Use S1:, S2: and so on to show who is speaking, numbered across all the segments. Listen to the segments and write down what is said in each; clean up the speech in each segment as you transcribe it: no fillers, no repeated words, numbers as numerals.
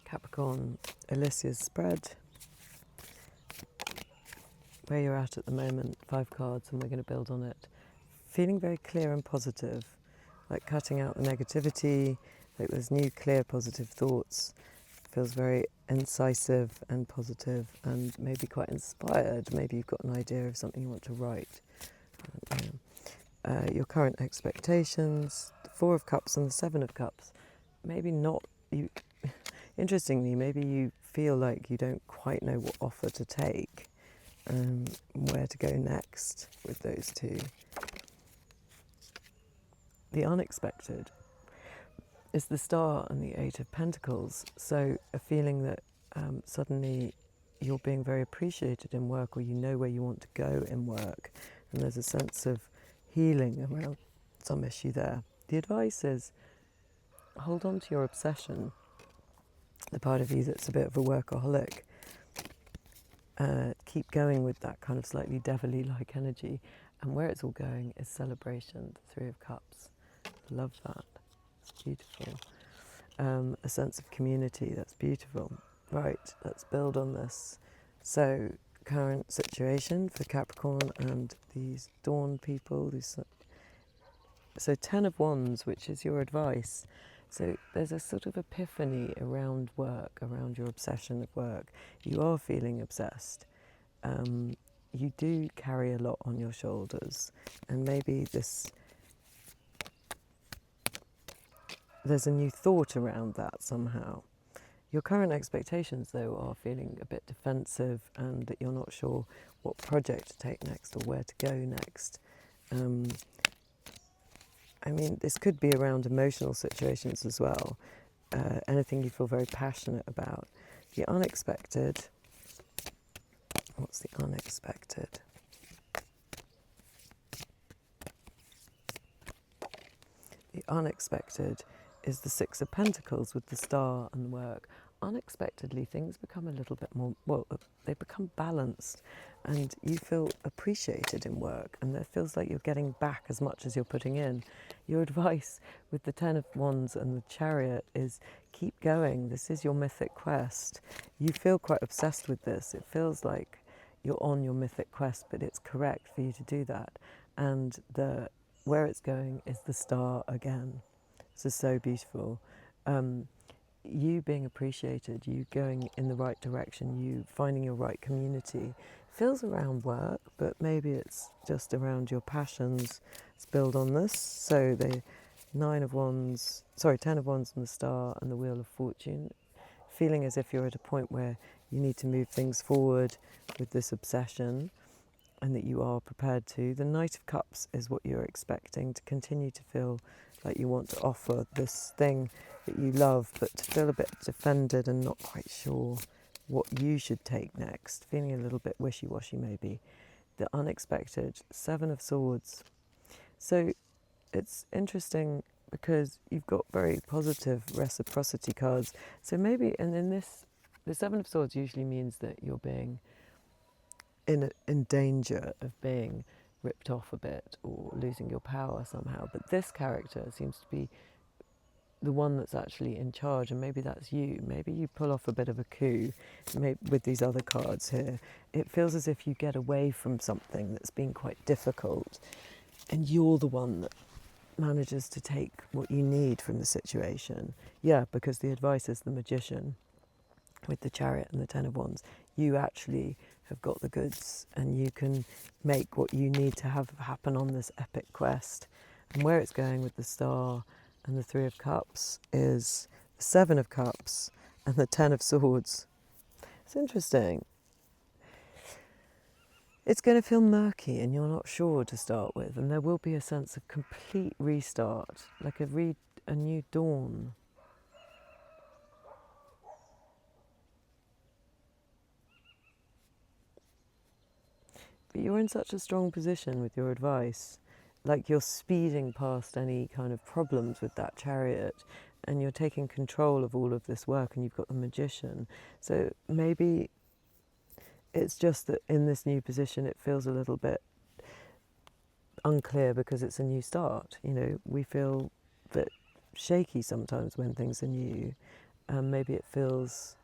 S1: Capricorn, Alicia's spread, where you're at the moment, 5 cards, and we're going to build on it. Feeling very clear and positive, like cutting out the negativity, like there's new, clear, positive thoughts. Feels very incisive and positive and maybe quite inspired. Maybe you've got an idea of something you want to write. Your current expectations, the 4 of Cups and the 7 of Cups. Maybe not you. Interestingly, maybe you feel like you don't quite know what offer to take, where to go next with those two. The unexpected is the Star and the 8 of Pentacles. So a feeling that suddenly you're being very appreciated in work, or you know where you want to go in work, and there's a sense of healing around some issue there. The advice is hold on to your obsession, the part of you that's a bit of a workaholic. Keep going with that kind of slightly devilly-like energy, and where it's all going is celebration, the 3 of Cups. Love that. It's beautiful. A sense of community, that's beautiful. Right, let's build on this. So, current situation for Capricorn and these Dawn people. So 10 of Wands, which is your advice. So there's a sort of epiphany around work, around your obsession of work. You are feeling obsessed. You do carry a lot on your shoulders, and maybe there's a new thought around that somehow. Your current expectations, though, are feeling a bit defensive, and that you're not sure what project to take next or where to go next. I mean, this could be around emotional situations as well. Anything you feel very passionate about. The unexpected. What's the unexpected? The unexpected is the 6 of Pentacles with the Star and the work. Unexpectedly, things become a little bit more, well, they become balanced, and you feel appreciated in work, and it feels like you're getting back as much as you're putting in. Your advice with the 10 of Wands and the Chariot is keep going. This is your mythic quest. You feel quite obsessed with this. It feels like you're on your mythic quest, but it's correct for you to do that. And where it's going is the Star again. This is so beautiful. You being appreciated, you going in the right direction, you finding your right community. Feels around work, but maybe it's just around your passions. Let's build on this. So the 10 of Wands and the Star and the Wheel of Fortune. Feeling as if you're at a point where you need to move things forward with this obsession, and that you are prepared to. The Knight of Cups is what you're expecting, to continue to feel like you want to offer this thing that you love, but to feel a bit defended and not quite sure what you should take next. Feeling a little bit wishy-washy maybe. The unexpected, 7 of Swords. So it's interesting because you've got very positive reciprocity cards. So maybe, and in this, the 7 of Swords usually means that you're being in danger of being ripped off a bit or losing your power somehow. But this character seems to be the one that's actually in charge, and maybe that's you. Maybe you pull off a bit of a coup with these other cards here. It feels as if you get away from something that's been quite difficult, and you're the one that manages to take what you need from the situation. Yeah, because the advice is the Magician with the Chariot and the 10 of Wands. You actually have got the goods, and you can make what you need to have happen on this epic quest. And where it's going with the Star and the 3 of Cups is the 7 of Cups and the 10 of Swords. It's interesting. It's going to feel murky and you're not sure to start with, and there will be a sense of complete restart, like a new dawn. But you're in such a strong position with your advice, like you're speeding past any kind of problems with that Chariot, and you're taking control of all of this work, and you've got the Magician. So maybe it's just that in this new position it feels a little bit unclear because it's a new start. You know, we feel a bit shaky sometimes when things are new. Maybe it feels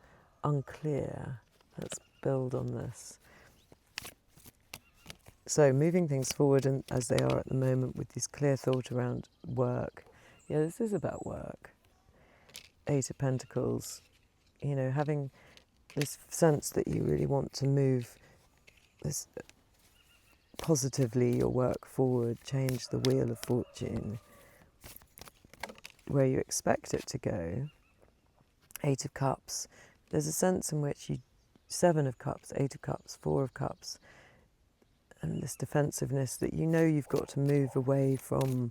S1: unclear. Let's build on this. So moving things forward, and as they are at the moment, with this clear thought around work. Yeah, this is about work. Eight of Pentacles, having this sense that you really want to move this positively, your work forward, change the wheel of fortune where you expect it to go. Eight of Cups, there's a sense in which you, Seven of Cups, Eight of Cups, Four of Cups, and this defensiveness that you've got to move away from,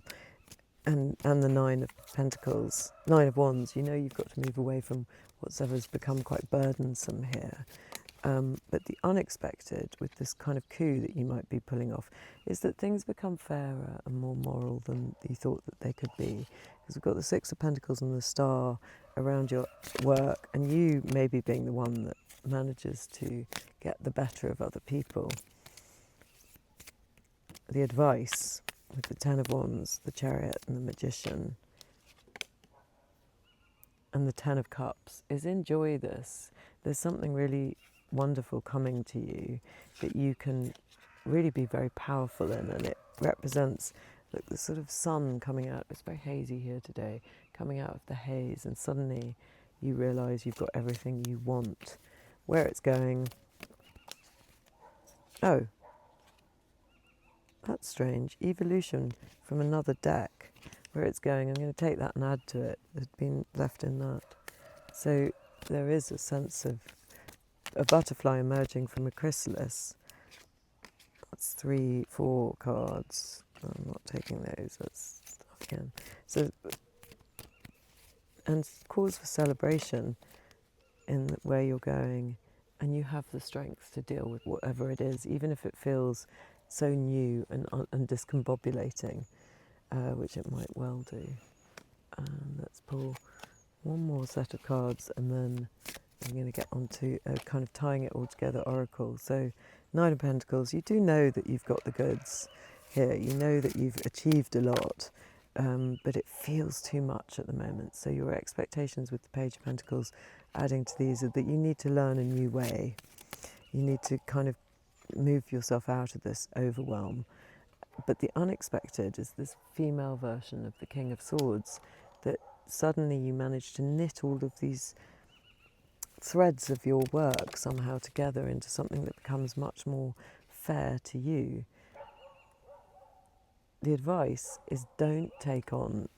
S1: and the Nine of Pentacles, Nine of Wands, you've got to move away from whatever's become quite burdensome here. But the unexpected with this kind of coup that you might be pulling off is that things become fairer and more moral than you thought that they could be. Because we've got the Six of Pentacles and the Star around your work, and you maybe being the one that manages to get the better of other people. The advice with the Ten of Wands, the Chariot and the Magician, and the Ten of Cups is enjoy this. There's something really wonderful coming to you that you can really be very powerful in, and it represents the sort of sun coming out. It's very hazy here today, coming out of the haze, and suddenly you realise you've got everything you want. Where it's going, oh, that's strange, evolution from another deck. Where it's going, I'm going to take that and add to it. It's been left in that. So there is a sense of a butterfly emerging from a chrysalis. That's 3, 4 cards. I'm not taking those. That's stuff again. So, and cause for celebration in where you're going, and you have the strength to deal with whatever it is, even if it feels so new and discombobulating, which it might well do. Let's pull one more set of cards, and then I'm going to get onto kind of tying it all together oracle. So, Nine of Pentacles, you do know that you've got the goods here. You know that you've achieved a lot, but it feels too much at the moment. So your expectations with the Page of Pentacles adding to these are that you need to learn a new way. You need to kind of move yourself out of this overwhelm. But the unexpected is this female version of the King of Swords, that suddenly you manage to knit all of these threads of your work somehow together into something that becomes much more fair to you. The advice is don't take on.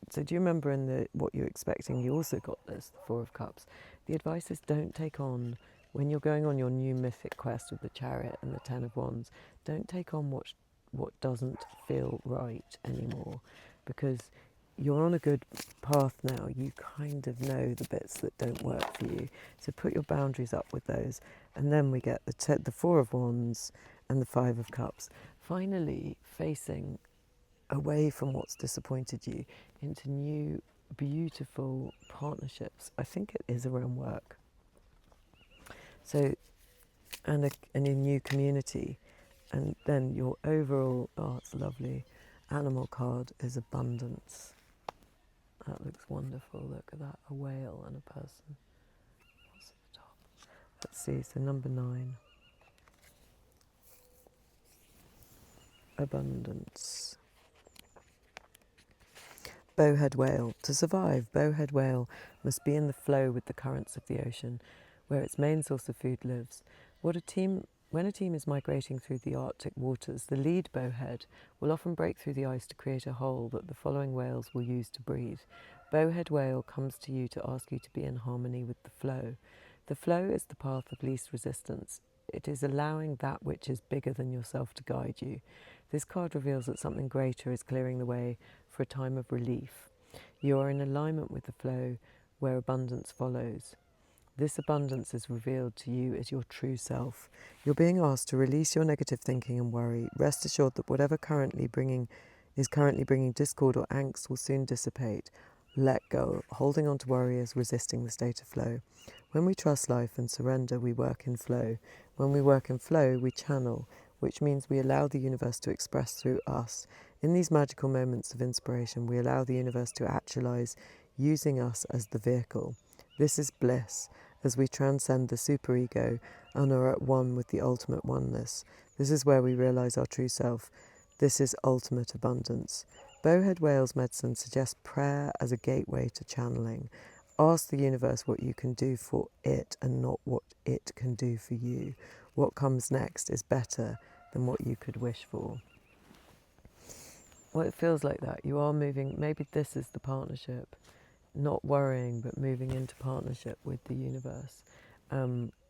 S1: So do you remember in what you're expecting, you also got this, the Four of Cups. The advice is don't take on, when you're going on your new mythic quest with the Chariot and the Ten of Wands, don't take on what doesn't feel right anymore, because you're on a good path now. You kind of know the bits that don't work for you. So put your boundaries up with those. And then we get the Four of Wands and the Five of Cups. Finally facing away from what's disappointed you into new, beautiful partnerships. I think it is around work. So, and a new community. And then your overall, oh, it's lovely, animal card is abundance. That looks wonderful. Look at that, a whale and a person. What's at the top? Let's see, so number 9. Abundance. Bowhead whale. To survive, bowhead whale must be in the flow with the currents of the ocean, where its main source of food lives. When a team is migrating through the Arctic waters, the lead bowhead will often break through the ice to create a hole that the following whales will use to breathe. Bowhead whale comes to you to ask you to be in harmony with the flow. The flow is the path of least resistance. It is allowing that which is bigger than yourself to guide you. This card reveals that something greater is clearing the way for a time of relief. You are in alignment with the flow where abundance follows. This abundance is revealed to you as your true self. You're being asked to release your negative thinking and worry. Rest assured that whatever is currently bringing discord or angst will soon dissipate. Let go. Holding on to worry is resisting the state of flow. When we trust life and surrender, we work in flow. When we work in flow, we channel, which means we allow the universe to express through us. In these magical moments of inspiration, we allow the universe to actualize, using us as the vehicle. This is bliss, as we transcend the superego and are at one with the ultimate oneness. This is where we realise our true self. This is ultimate abundance. Bowhead Whales medicine suggests prayer as a gateway to channeling. Ask the universe what you can do for it and not what it can do for you. What comes next is better than what you could wish for. Well, it feels like that. You are moving, maybe this is the partnership, not worrying, but moving into partnership with the universe,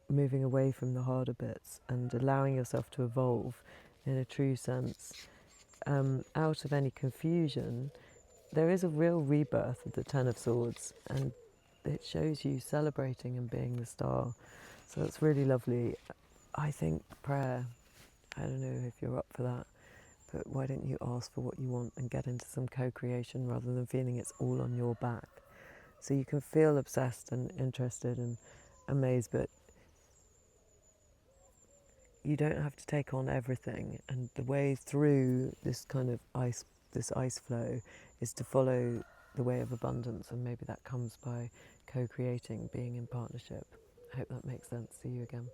S1: moving away from the harder bits and allowing yourself to evolve in a true sense. Out of any confusion, there is a real rebirth of the Ten of Swords, and it shows you celebrating and being the star. So that's really lovely. I think prayer, I don't know if you're up for that, but why don't you ask for what you want and get into some co-creation rather than feeling it's all on your back. So you can feel obsessed and interested and amazed, but you don't have to take on everything. And the way through this kind of this ice flow is to follow the way of abundance, and maybe that comes by co-creating, being in partnership. I hope that makes sense. See you again.